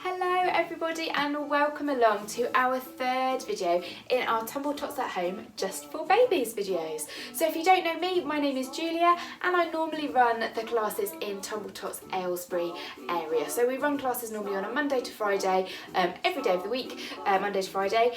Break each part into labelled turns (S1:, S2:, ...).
S1: Hello everybody and welcome along to our third video in our Tumble Tots at Home Just for Babies videos. So if you don't know me, my name is Julia and I normally run the classes in Tumble Tots Aylesbury area. So we run classes normally on a Monday to Friday, every day of the week, Monday to Friday.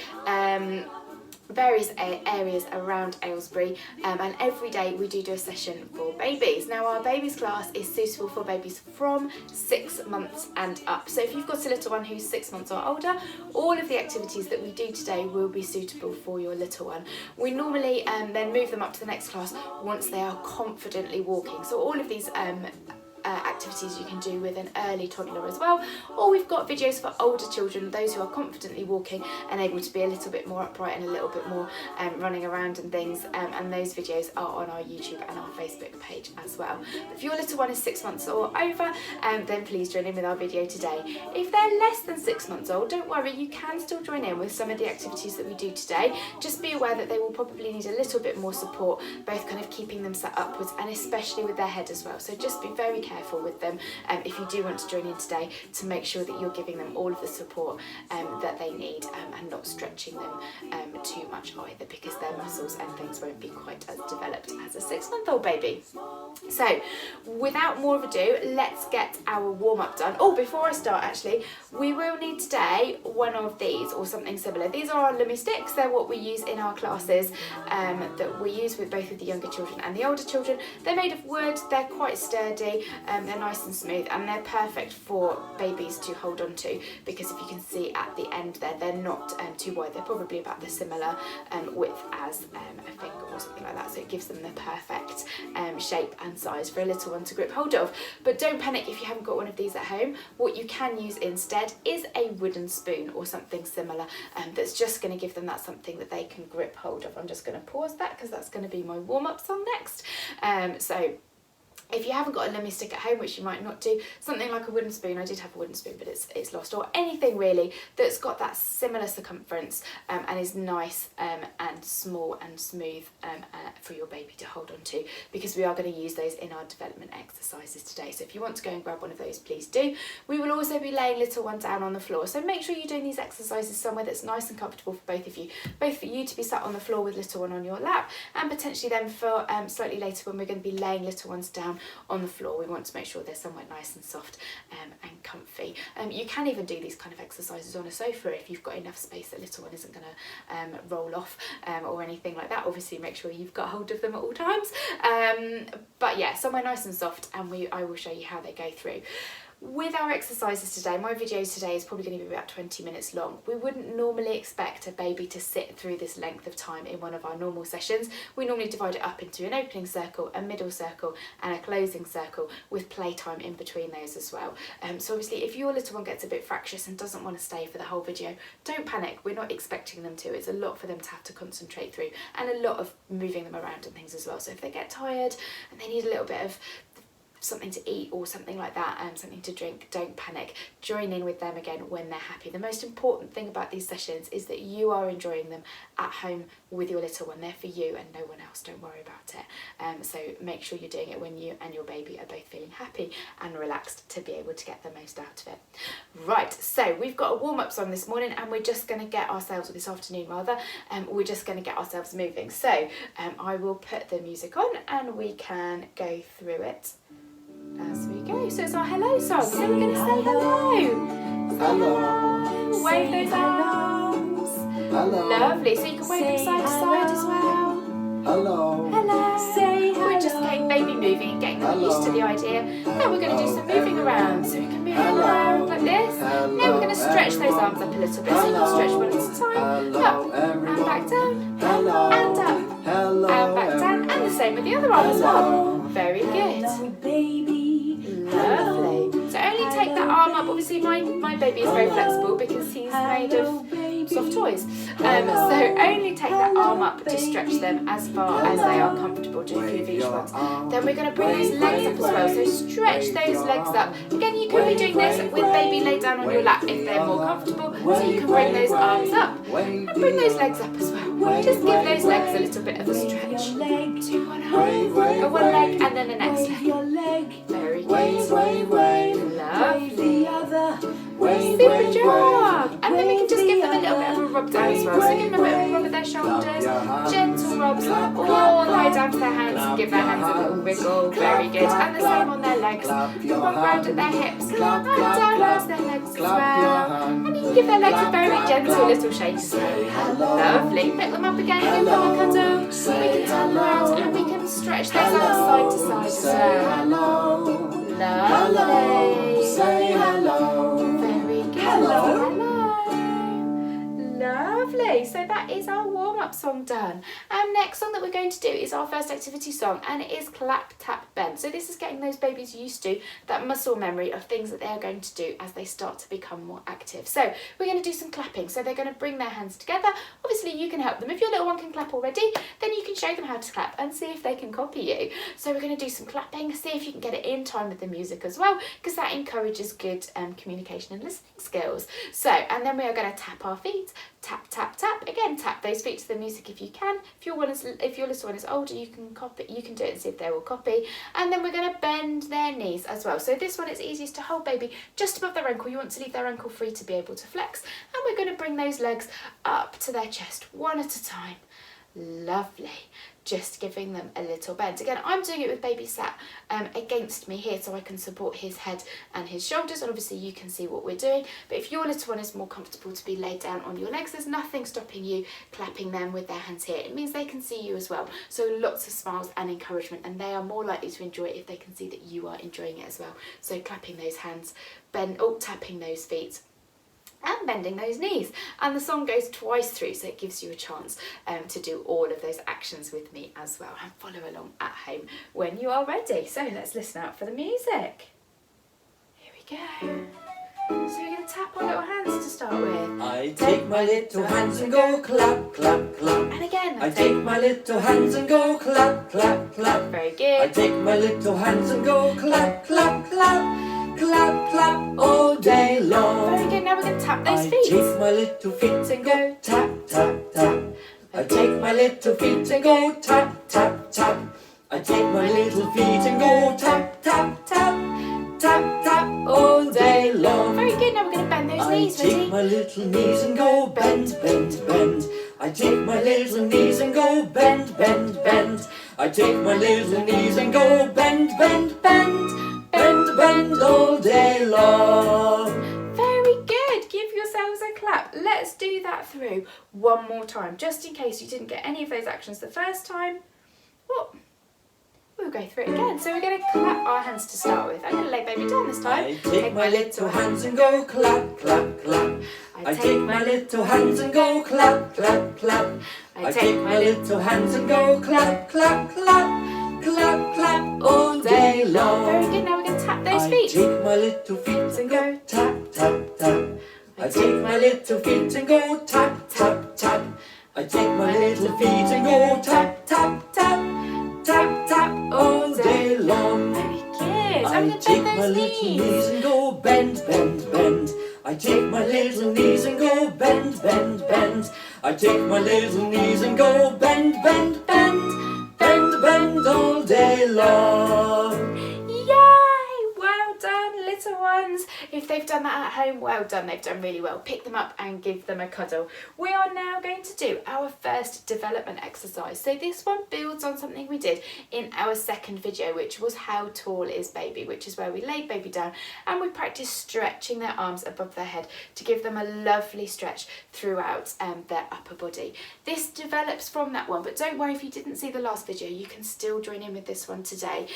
S1: Various areas around Aylesbury, and every day we do a session for babies. Now our babies class is suitable for babies from 6 months and up. So if you've got a little one who's 6 months or older, all of the activities that we do today will be suitable for your little one. We normally then move them up to the next class once they are confidently walking. So all of these activities you can do with an early toddler as well, or we've got videos for older children, those who are confidently walking and able to be a little bit more upright and a little bit more running around and things, and those videos are on our YouTube and our Facebook page as well. But if your little one is 6 months or over, then please join in with our video today. If they're less than 6 months old, don't worry, you can still join in with some of the activities that we do today. Just be aware that they will probably need a little bit more support, both kind of keeping them sat upwards and especially with their head as well. So just be very careful with them if you do want to join in today, to make sure that you're giving them all of the support that they need, and not stretching them too much either, because their muscles and things won't be quite as developed as a 6-month-old baby. So without more ado, let's get our warm-up done. Oh, before I start actually, we will need today one of these or something similar. These are our Lummi sticks. They're what we use in our classes, that we use with both of the younger children and the older children. They're made of wood, they're quite sturdy, they're nice and smooth, and they're perfect for babies to hold on to, because if you can see at the end there, they're not too wide. They're probably about the similar width as a finger or something like that, so it gives them the perfect shape and size for a little one to grip hold of. But don't panic if you haven't got one of these at home. What you can use instead is a wooden spoon or something similar, that's just going to give them that something that they can grip hold of. I'm just going to pause that because that's going to be my warm-up song next. So if you haven't got a Lummi stick at home, which you might not do, something like a wooden spoon, I did have a wooden spoon but it's lost, or anything really that's got that similar circumference and is nice and small and smooth for your baby to hold on to, because we are going to use those in our development exercises today. So if you want to go and grab one of those, please do. We will also be laying little one down on the floor, so make sure you're doing these exercises somewhere that's nice and comfortable for both of you, both for you to be sat on the floor with little one on your lap, and potentially then for slightly later when we're going to be laying little ones down on the floor, we want to make sure they're somewhere nice and soft and comfy. You can even do these kind of exercises on a sofa if you've got enough space that little one isn't going to roll off or anything like that. Obviously make sure you've got hold of them at all times, but yeah, somewhere nice and soft, and I will show you how they go through. With our exercises today, my video today is probably going to be about 20 minutes long. We wouldn't normally expect a baby to sit through this length of time in one of our normal sessions. We normally divide it up into an opening circle, a middle circle and a closing circle, with playtime in between those as well. So obviously if your little one gets a bit fractious and doesn't want to stay for the whole video, don't panic. We're not expecting them to. It's a lot for them to have to concentrate through, and a lot of moving them around and things as well. So if they get tired and they need a little bit of something to eat or something like that, and something to drink, don't panic. Join in with them again when they're happy. The most important thing about these sessions is that you are enjoying them at home with your little one. They're for you and no one else. Don't worry about it. So make sure you're doing it when you and your baby are both feeling happy and relaxed to be able to get the most out of it. Right, so we've got a warm-up song this morning, and we're just going to get ourselves, or this afternoon rather, we're just going to get ourselves moving. So I will put the music on and we can go through it as we go. So it's our hello song, so we're going to say hello. Hello. Wave those arms. Hello. Lovely. So you can wave them side to side as well. Hello. Hello. Say hello. We're just getting baby moving and getting them used to the idea. Now we're going to do some moving around. So we can move around like this. Now we're going to stretch those arms up a little bit. So you can stretch one at a time. Up and back down. Hello. And up. Hello. And back down. And the same with the other arm as well. Very good. Lovely. So only take that arm up. Obviously my baby is very flexible because he's made of soft toys. So only take that arm up to stretch them as far as they are comfortable. Do a few of each ones. Then we're going to bring those legs up as well. So stretch those legs up. Again, you could be doing this with baby laid down on your lap if they're more comfortable. So you can bring those arms up and bring those legs up as well. Just give those legs a little bit of a stretch. Do one arm, one leg, and then the next leg. Very good. Lovely. Super job! And then we can just give them a little bit of a rub down as well. So give them a bit of a rub of their shoulders, gentle rubs all the way down to their hands, and give their hands a little wiggle. Very good. And the same on their legs. Rub round at their hips and down towards their legs as well. And you can give their legs a very gentle little shake as well. Lovely. Pick them up again, give them a cuddle. We can turn them around and we can stretch those arms side to side as well. Lovely.
S2: Say hello.
S1: Very good. Hello. Lovely. So that is our warm-up song done. Next song that we're going to do is our first activity song, and it is clap, tap, bend. So this is getting those babies used to that muscle memory of things that they are going to do as they start to become more active. So we're going to do some clapping. So they're going to bring their hands together. Obviously you can help them. If your little one can clap already, then you can show them how to clap and see if they can copy you. So we're going to do some clapping, see if you can get it in time with the music as well, because that encourages good communication and listening skills. So, and then we are going to tap our feet, tap, tap, tap. Again, tap those feet to the music if you can. If your little one is older, you can copy. You can do it and see if they will copy. And then we're going to bend their knees as well. So this one is easiest to hold baby just above their ankle. You want to leave their ankle free to be able to flex. And we're going to bring those legs up to their chest one at a time. Lovely. Just giving them a little bend. Again, I'm doing it with baby sat against me here so I can support his head and his shoulders, and obviously you can see what we're doing. But if your little one is more comfortable to be laid down on your legs, there's nothing stopping you clapping them with their hands here. It means they can see you as well. So lots of smiles and encouragement, and they are more likely to enjoy it if they can see that you are enjoying it as well. So clapping those hands, tapping those feet, and bending those knees. And the song goes twice through, so it gives you a chance to do all of those actions with me as well, and follow along at home when you are ready. So let's listen out for the music. Here we go. So we're going to tap our little hands to start with.
S2: I take my little hands and go clap, clap, clap.
S1: And again.
S2: I take my little hands and go clap, clap, clap.
S1: Very good.
S2: I take my little hands and go clap, clap, clap. Clap, clap all day long.
S1: Very good. Now we're going to tap those feet.
S2: I take my little feet and go tap, tap, tap. I take my little feet and go tap, tap, tap. I take my little feet and go tap, tap, tap. Tap, tap all day long.
S1: Very good. Now we're going to bend those knees.
S2: I take my little knees and go bend, bend, bend. I take my little knees and go bend, bend, bend. I take my little knees and go bend, bend, bend. Bend, bend all day long.
S1: Very good. Give yourselves a clap. Let's do that through one more time, just in case you didn't get any of those actions the first time. Well, we'll go through it again. So we're going to clap our hands to start with. I'm going to lay baby down this time.
S2: I take my little hands and go clap, clap, clap. I take my little hands and go clap, clap, clap. I take my little hands and go clap, clap, clap. Clap, clap all day long.
S1: Very good. Now we're going to tap those feet.
S2: I take my little feet and go tap, tap, tap. I take my little feet and go tap, tap, tap. I take my little feet and go tap, tap, tap. Tap, tap all day long.
S1: Very good.
S2: I take my little knees and go bend, bend, bend. I take my little knees and go bend, bend, bend. I take my little knees and go bend, bend, bend. Bend, bend all day long.
S1: Yay! Well done, little ones. If they've done that at home, well done. They've done really well. Pick them up and give them a cuddle. We are now going to do our first development exercise. So this one builds on something we did in our second video, which was how tall is baby, which is where we laid baby down and we practiced stretching their arms above their head to give them a lovely stretch throughout their upper body. This develops from that one, but don't worry if you didn't see the last video, you can still join in with this one today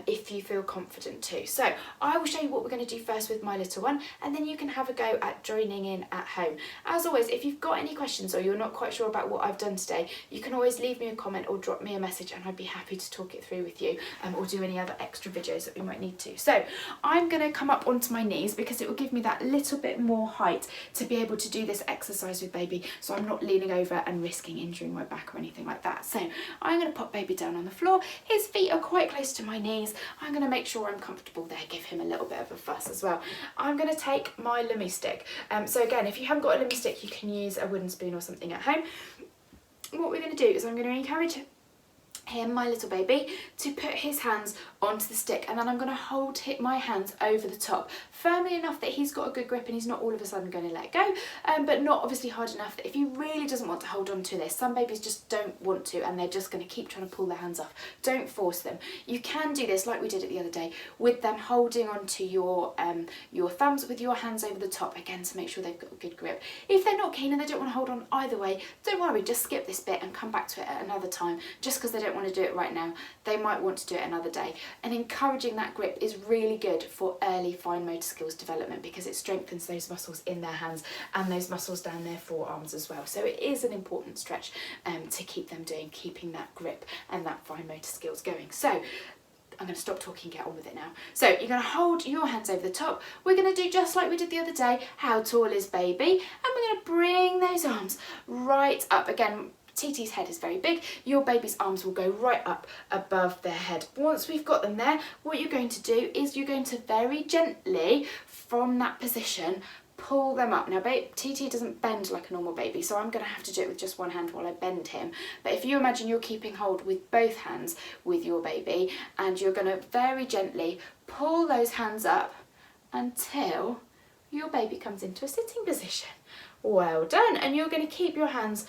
S1: if you feel confident to. So I will show you what we're going to do first with my little one, and then you can have a go at joining in at home. As always, if you've got any questions or you're not quite sure about what I've done today, you can always leave me a comment or drop me a message and I'd be happy to talk it through with you, or do any other extra videos that we might need to. So I'm going to come up onto my knees because it will give me that little bit more height to be able to do this exercise with baby, so I'm not leaning over and risking injuring my back or anything like that. So I'm going to pop baby down on the floor. His feet are quite close to my knees. I'm going to make sure I'm comfortable there, give him a little bit of a fuss as well. I'm going to take my Lummi stick. So again, if you haven't got a Lummi stick, you can use a wooden spoon or something at home. What we're going to do is I'm going to encourage him, my little baby, to put his hands onto the stick, and then I'm going to hold my hands over the top firmly enough that he's got a good grip and he's not all of a sudden going to let go, but not obviously hard enough that if he really doesn't want to hold on to this, some babies just don't want to and they're just going to keep trying to pull their hands off. Don't force them. You can do this like we did it the other day with them holding onto your thumbs with your hands over the top, again, to make sure they've got a good grip. If they're not keen and they don't want to hold on either way, don't worry, just skip this bit and come back to it at another time. Just because they don't want to do it right now, they might want to do it another day. And encouraging that grip is really good for early fine motor skills development because it strengthens those muscles in their hands and those muscles down their forearms as well. So it is an important stretch to keep them doing, keeping that grip and that fine motor skills going. So I'm going to stop talking, get on with it now. So you're going to hold your hands over the top. We're going to do just like we did the other day, how tall is baby? And we're going to bring those arms right up. Again, TT's head is very big. Your baby's arms will go right up above their head. Once we've got them there, what you're going to do is you're going to very gently, from that position, pull them up. Now, TT doesn't bend like a normal baby, so I'm going to have to do it with just one hand while I bend him. But if you imagine you're keeping hold with both hands with your baby, and you're going to very gently pull those hands up until your baby comes into a sitting position. Well done. And you're going to keep your hands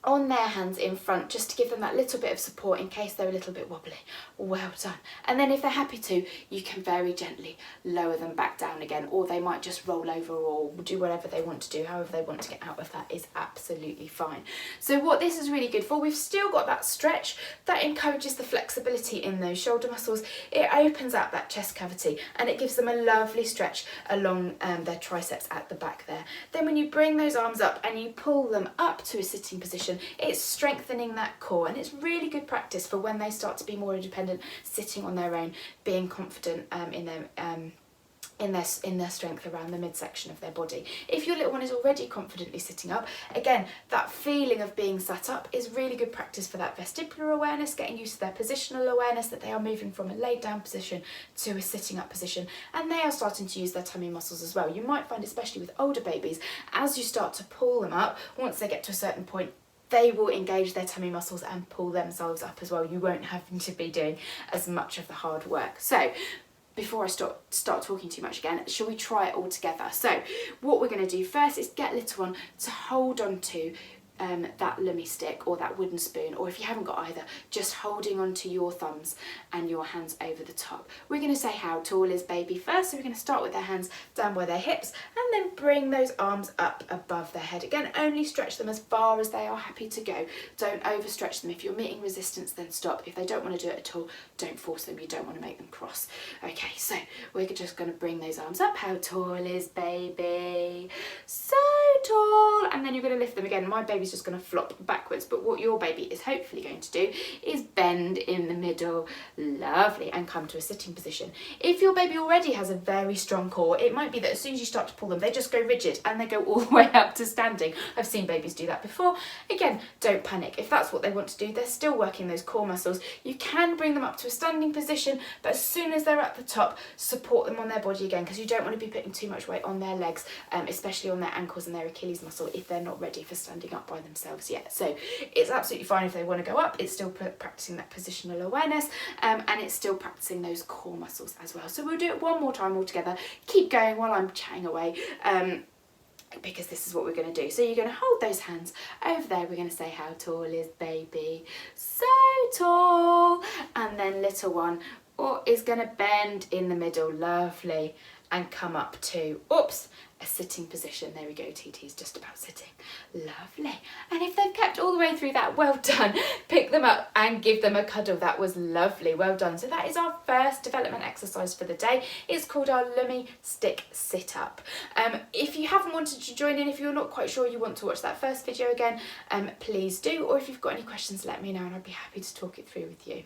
S1: on their hands in front just to give them that little bit of support in case they're a little bit wobbly. Well done. And then if they're happy to, you can very gently lower them back down again, or they might just roll over or do whatever they want to do. However they want to get out of that is absolutely fine. So what this is really good for, we've still got that stretch that encourages the flexibility in those shoulder muscles. It opens up that chest cavity and it gives them a lovely stretch along their triceps at the back there. Then when you bring those arms up and you pull them up to a sitting position, it's strengthening that core, and it's really good practice for when they start to be more independent, sitting on their own, being confident in their strength around the midsection of their body. If your little one is already confidently sitting up, again, that feeling of being sat up is really good practice for that vestibular awareness, getting used to their positional awareness, that they are moving from a laid down position to a sitting up position, and they are starting to use their tummy muscles as well. You might find, especially with older babies, as you start to pull them up, once they get to a certain point, they will engage their tummy muscles and pull themselves up as well. You won't have to be doing as much of the hard work. So before I start talking too much again, shall we try it all together? So what we're going to do first is get little one to hold on to that Lummi stick or that wooden spoon, or if you haven't got either, just holding onto your thumbs and your hands over the top. We're going to say how tall is baby first, so we're going to start with their hands down by their hips and then bring those arms up above their head. Again, only stretch them as far as they are happy to go. Don't overstretch them. If you're meeting resistance, then stop. If they don't want to do it at all, don't force them. You don't want to make them cross. Okay, so we're just going to bring those arms up. How tall is baby? So tall. And then you're going to lift them again. My baby's just going to flop backwards, but what your baby is hopefully going to do is bend in the middle. Lovely. And come to a sitting position. If your baby already has a very strong core, it might be that as soon as you start to pull them, they just go rigid and they go all the way up to standing. I've seen babies do that before. Again, don't panic. If that's what they want to do, they're still working those core muscles. You can bring them up to a standing position, but as soon as they're at the top, support them on their body again, because you don't want to be putting too much weight on their legs, especially on their ankles and their Achilles muscle if they're not ready for standing up by themselves yet. So it's absolutely fine if they want to go up. It's still practicing that positional awareness, and it's still practicing those core muscles as well. So we'll do it one more time all together. Keep going while I'm chatting away, because this is what we're going to do. So you're going to hold those hands over there. We're going to say, how tall is baby? So tall. And then little one is going to bend in the middle. Lovely. And come up to, oops, a sitting position. There we go, TT's just about sitting. Lovely. And if they've kept all the way through that, well done. Pick them up and give them a cuddle. That was lovely. Well done. So that is our first development exercise for the day. It's called our Lummi Stick Sit Up. If you haven't wanted to join in, if you're not quite sure you want to watch that first video again, please do. Or if you've got any questions, let me know and I'd be happy to talk it through with you.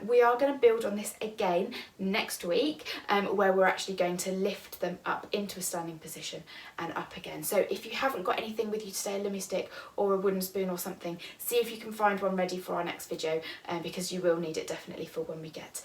S1: We are going to build on this again next week, where we're actually going to lift them up into a standing position and up again. So if you haven't got anything with you today, a Lummi stick or a wooden spoon or something, see if you can find one ready for our next video, because you will need it definitely for when we get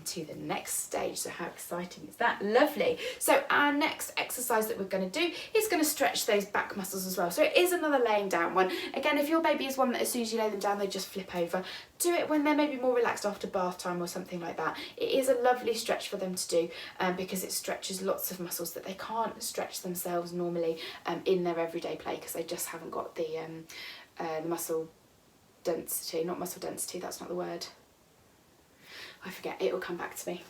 S1: to the next stage. So how exciting is that? Lovely. So our next exercise that we're going to do is going to stretch those back muscles as well. So it is another laying down one. Again, if your baby is one that as soon as you lay them down they just flip over, do it when they're maybe more relaxed after bath time or something like that. It is a lovely stretch for them to do because it stretches lots of muscles that they can't stretch themselves normally in their everyday play because they just haven't got the muscle density, not muscle density, that's not the word. I forget, it will come back to me.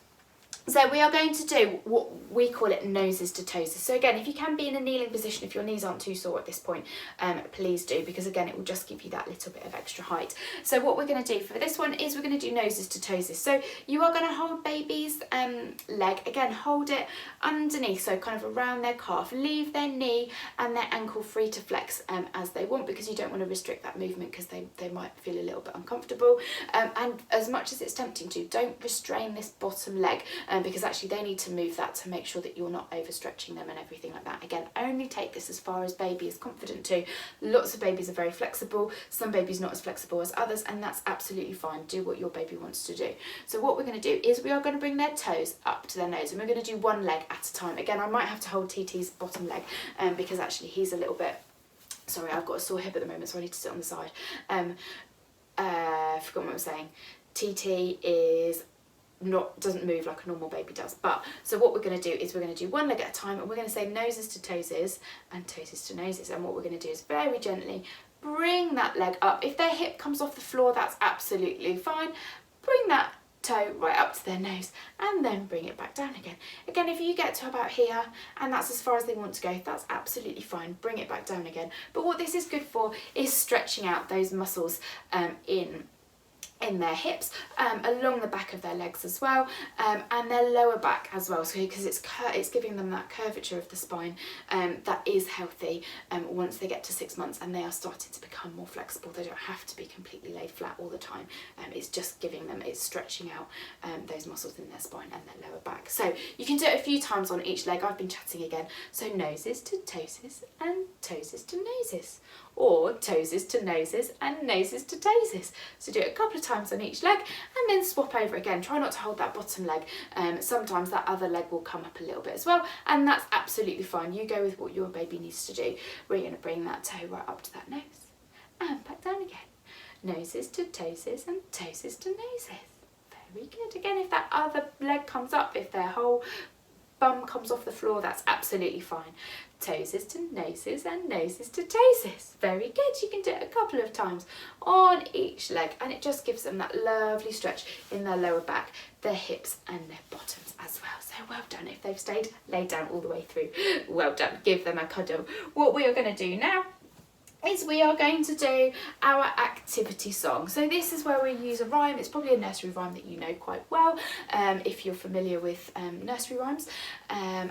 S1: So we are going to do what we call it noses to toeses. So again, if you can be in a kneeling position, if your knees aren't too sore at this point, please do, because again, it will just give you that little bit of extra height. So what we're going to do for this one is we're going to do noses to toeses. So you are going to hold baby's leg, again, hold it underneath, so kind of around their calf. Leave their knee and their ankle free to flex as they want, because you don't want to restrict that movement because they might feel a little bit uncomfortable. And as much as it's tempting to, don't restrain this bottom leg. Because actually they need to move that to make sure that you're not overstretching them and everything like that. Again, only take this as far as baby is confident to. Lots of babies are very flexible, some babies not as flexible as others, and that's absolutely fine. Do what your baby wants to do. So what we're going to do is we are going to bring their toes up to their nose, and we're going to do one leg at a time. Again, I might have to hold TT's bottom leg because actually he's a little bit, sorry, I've got a sore hip at the moment, so I need to sit on the side. Forgot what I was saying. TT doesn't move like a normal baby does. But so what we're going to do is we're going to do one leg at a time, and we're going to say noses to toeses and toeses to noses. And what we're going to do is very gently bring that leg up. If their hip comes off the floor, that's absolutely fine. Bring that toe right up to their nose and then bring it back down again. Again, if you get to about here and that's as far as they want to go, that's absolutely fine. Bring it back down again. But what this is good for is stretching out those muscles in their hips, along the back of their legs as well, and their lower back as well, so because it's giving them that curvature of the spine that is healthy once they get to 6 months and they are starting to become more flexible. They don't have to be completely laid flat all the time. It's just giving them, it's stretching out those muscles in their spine and their lower back. So you can do it a few times on each leg. I've been chatting again. So noses to toeses and toeses to noses, or toeses to noses and noses to toeses. So do it a couple of times on each leg and then swap over again. Try not to hold that bottom leg. Sometimes that other leg will come up a little bit as well, and that's absolutely fine. You go with what your baby needs to do. We're going to bring that toe right up to that nose and back down again. Noses to toeses and toeses to noses. Very good. Again, if that other leg comes up, if their whole bum comes off the floor, that's absolutely fine. Toeses to noses and noses to toeses. Very good. You can do it a couple of times on each leg, and it just gives them that lovely stretch in their lower back, their hips and their bottoms as well. So well done. If they've stayed laid down all the way through, well done. Give them a cuddle. What we are going to do now is we are going to do our activity song. So this is where we use a rhyme. It's probably a nursery rhyme that you know quite well if you're familiar with nursery rhymes.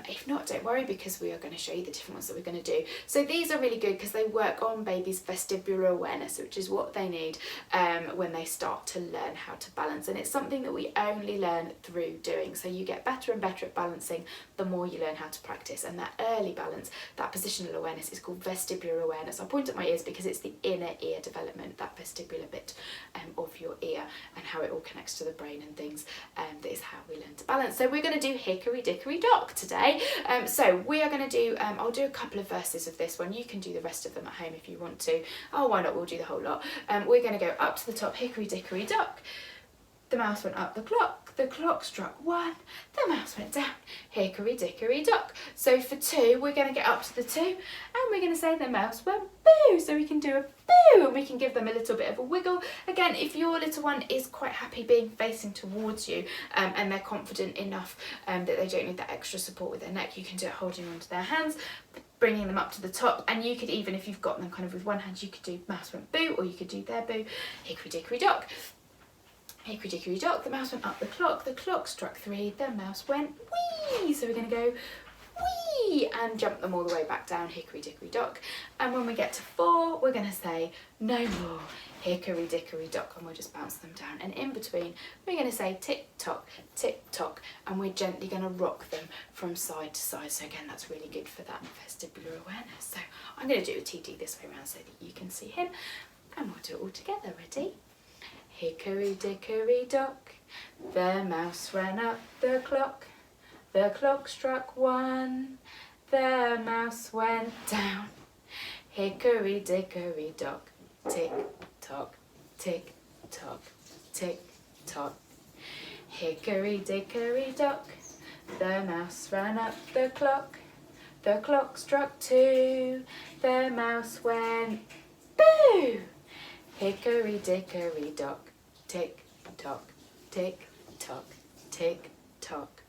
S1: If not, don't worry, because we are going to show you the different ones that we're going to do. So these are really good because they work on babies' vestibular awareness, which is what they need when they start to learn how to balance. And it's something that we only learn through doing. So you get better and better at balancing the more you learn how to practice. And that early balance, that positional awareness, is called vestibular awareness. I'll point at my ears because it's the inner ear development, that vestibular bit of your ear, and how it all connects to the brain and things. That is how we learn to balance. So we're going to do Hickory Dickory Dock today. So we are going to do, I'll do a couple of verses of this one. You can do the rest of them at home if you want to. Oh, why not? We'll do the whole lot. We're going to go up to the top. Hickory Dickory Dock. The mouse went up the clock struck 1, the mouse went down, hickory dickory dock. So for 2, we're going to get up to the 2 and we're going to say the mouse went boo. So we can do a boo and we can give them a little bit of a wiggle. Again, if your little one is quite happy being facing towards you and they're confident enough that they don't need that extra support with their neck, you can do it holding onto their hands, bringing them up to the top. And you could even, if you've got them kind of with one hand, you could do mouse went boo, or you could do their boo, hickory dickory dock. Hickory dickory dock, the mouse went up the clock struck 3, the mouse went wee. So we're going to go wee and jump them all the way back down, hickory dickory dock. And when we get to 4, we're going to say no more, hickory dickory dock, and we'll just bounce them down. And in between, we're going to say tick tock, and we're gently going to rock them from side to side. So again, that's really good for that vestibular awareness. So I'm going to do a TT this way around so that you can see him, and we'll do it all together. Ready? Hickory dickory dock, the mouse ran up the clock struck 1, the mouse went down, hickory dickory dock, tick tock, tick tock. Hickory dickory dock, the mouse ran up the clock. The clock struck 2, the mouse went boo. Hickory dickory dock, tick tock, tick tock, tick tock.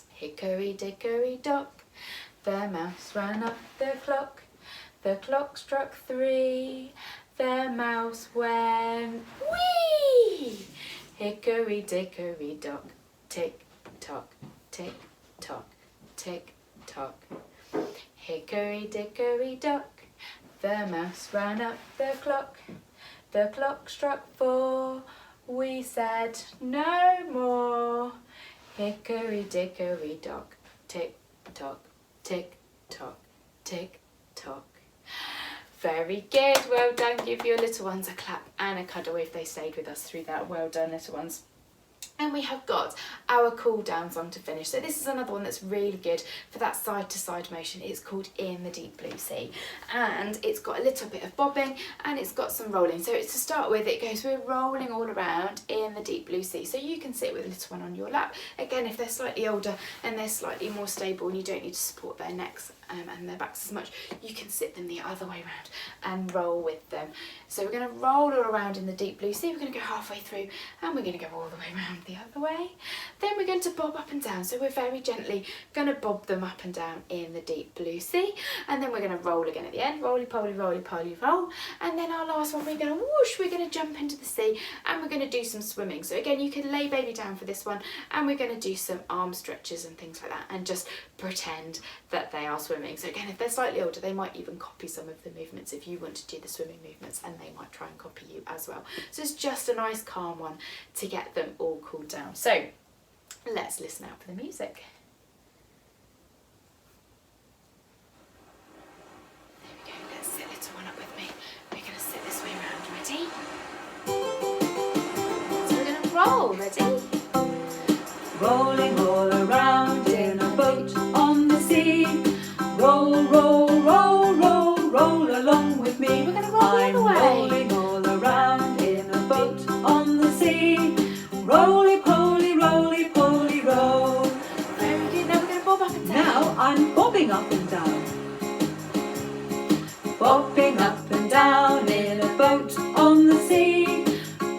S1: Hickory dickory dock, the mouse ran up the clock. The clock struck 3, the mouse went wee. Hickory dickory dock, tick tock, tick tock, tick tock. Hickory dickory dock, the mouse ran up the clock. The clock struck 4, we said no more. Hickory dickory dock, tick tock, tick tock, tick tock. Very good, well done. Give your little ones a clap and a cuddle if they stayed with us through that. Well done, little ones. And we have got our cool down song to finish. So this is another one that's really good for that side to side motion. It's called In the Deep Blue Sea. And it's got a little bit of bobbing and it's got some rolling. So to start with, it goes, we're rolling all around in the deep blue sea. So you can sit with a little one on your lap. Again, if they're slightly older and they're slightly more stable and you don't need to support their necks and their backs as much, you can sit them the other way around and roll with them. So we're going to roll all around in the deep blue sea. We're going to go halfway through and we're going to go all the way around the other way. Then we're going to bob up and down. So we're very gently going to bob them up and down in the deep blue sea. And then we're going to roll again at the end. Roly-poly, roly-poly, roll. And then our last one, we're going to whoosh, we're going to jump into the sea and we're going to do some swimming. So again, you can lay baby down for this one and we're going to do some arm stretches and things like that and just pretend that they are swimming. So again, if they're slightly older, they might even copy some of the movements if you want to do the swimming movements, and they might try and copy you as well. So it's just a nice calm one to get them all cooled down. So let's listen out for the music. There we go, let's sit little one up with me. We're going to sit this way around, ready? So we're going to roll, ready?
S2: Rolling all around in a boat on the sea. Roll, roll, roll, roll, roll along with me.
S1: We're going to roll all the way.
S2: I'm rolling all around in a boat on the sea. Roly-poly, roly-poly, roll.
S1: Very good, now we're going to bob up and down.
S2: Now I'm bobbing up and down. Bobbing up and down in a boat on the sea.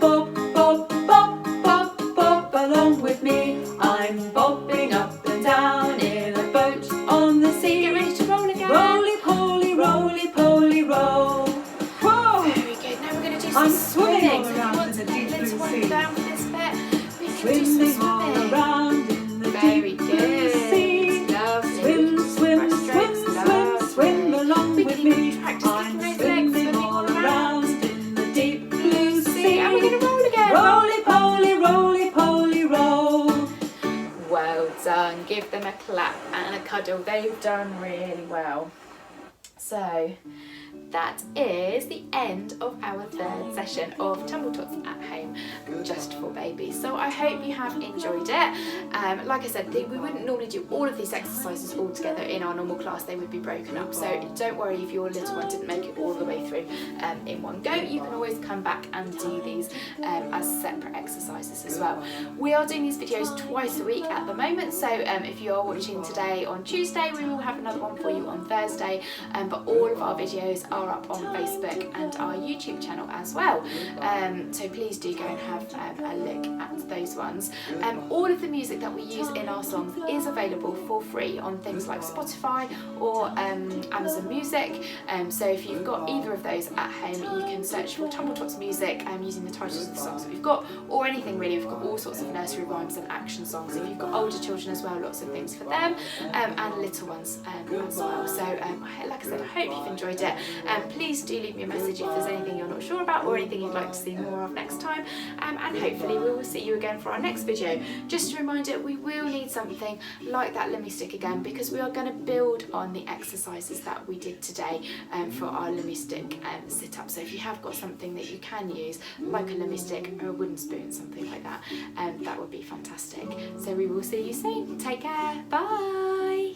S2: Bob, bob, bob, bob, bob along with me. I'm bobbing up and down in a boat on the sea.
S1: Get ready to roll again.
S2: Roly-poly, roly-poly, roll. Whoa!
S1: Very good. Now we're going to do some
S2: I'm swimming
S1: swimming. So if you
S2: around
S1: want
S2: in
S1: to
S2: the deep
S1: get little
S2: blue
S1: one
S2: sea.
S1: down for this bit, we can do some
S2: Swimming all
S1: swimming.
S2: around in the
S1: Very
S2: deep blue
S1: good.
S2: sea.
S1: Lovely.
S2: Swim, swim,
S1: Breast
S2: swim,
S1: strokes.
S2: swim,
S1: Lovely.
S2: swim along
S1: We
S2: with
S1: can even
S2: me.
S1: practice
S2: I'm
S1: kicking those legs,
S2: swimming all around in the deep blue sea.
S1: And we're going to roll again.
S2: Roly-poly, roly-poly, roll.
S1: Well done. Give them a clap and a cuddle. They've done really well. So that is the end of our third session of Tumble Tots at Home just for babies. So I hope you have enjoyed it. Like I said, we wouldn't normally do all of these exercises all together in our normal class. They would be broken up. So don't worry if your little one didn't make it all the way through in one go. You can always come back and do these as separate exercises as well. We are doing these videos twice a week at the moment. So if you are watching today on Tuesday, we will have another one for you on Thursday. But all of our videos are up on Facebook and our YouTube channel as well. So please do go and have a look at those ones. All of the music that we use in our songs is available for free on things like Spotify or Amazon Music. So if you've got either of those at home, you can search for Tumble Tots music using the titles of the songs that we've got, or anything really. We've got all sorts of nursery rhymes and action songs. If you've got older children as well, lots of things for them, and little ones as well. So like I said, I hope you've enjoyed it. Please do leave me a message if there's anything you're not sure about or anything you'd like to see more of next time, and hopefully we will see you again for our next video. Just a reminder, we will need something like that Lummi stick again, because we are going to build on the exercises that we did today for our Lummi stick sit-up. So if you have got something that you can use, like a Lummi stick or a wooden spoon, something like that, that would be fantastic. So we will see you soon. Take care. Bye.